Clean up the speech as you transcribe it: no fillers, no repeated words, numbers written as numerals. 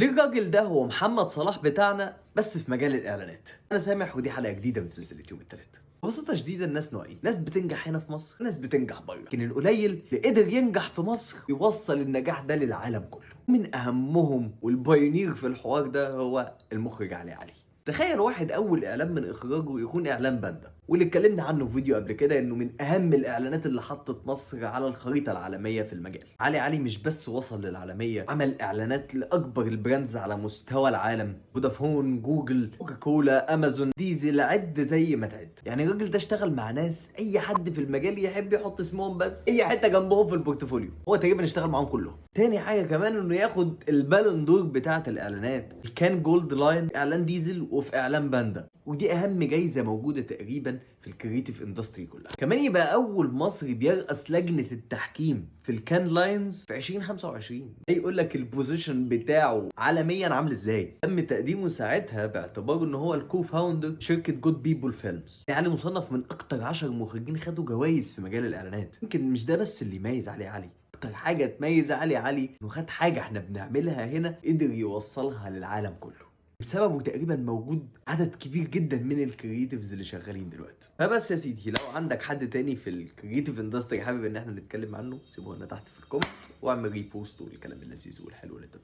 ليه الراجل ده هو محمد صلاح بتاعنا بس في مجال الاعلانات. انا سامح ودي حلقه جديده من سلسله يوم التلات. ببساطه شديده الناس نوعين، ناس بتنجح هنا في مصر وناس بتنجح بره، لكن القليل اللي قدر ينجح في مصر يوصل النجاح ده للعالم كله. من اهمهم والبايونير في الحوار ده هو المخرج علي علي. تخيل واحد اول اعلان من اخراجه يكون اعلان باندا، واللي اتكلمنا عنه في فيديو قبل كده انه من اهم الاعلانات اللي حطت مصر على الخريطه العالميه في المجال. علي علي مش بس وصل للعالميه، عمل اعلانات لاكبر البراندز على مستوى العالم: فودافون، جوجل، كوكا كولا، امازون، ديزل، عد زي ما تعد. يعني الراجل ده اشتغل مع ناس اي حد في المجال يحب يحط اسمهم بس اي حته جنبهم في البورتفوليو، هو تقريبا اشتغل معاهم كلهم. تاني حاجه كمان انه ياخد البالون دور بتاعه الاعلانات، كان جولد لاين اعلان ديزل وفي اعلان باندا، ودي اهم جايزه موجوده تقريبا في الكريتيف اندستري كلها. كمان يبقى اول مصري بيرأس لجنه التحكيم في الكان لاينز في 2025. ده يقول لك البوزيشن بتاعه عالميا عامل ازاي. تم تقديمه ساعتها باعتباره ان هو الكو فاوندر شركه جود بيبول فيلمز، يعني مصنف من اكتر 10 مخرجين خدوا جوائز في مجال الاعلانات. يمكن مش ده بس اللي يميز علي علي، اكتر حاجه تميز علي علي انه خد حاجه احنا بنعملها هنا قدر يوصلها للعالم كله. بسببه تقريبا موجود عدد كبير جدا من الكرييتيفز اللي شغالين دلوقتي. فبس يا سيدي، لو عندك حد تاني في الكرييتيف اندستري حابب ان احنا نتكلم عنه، سيبه لنا تحت في الكومنت واعمل ريبوست والكلام اللذيذ والحلو اللي انت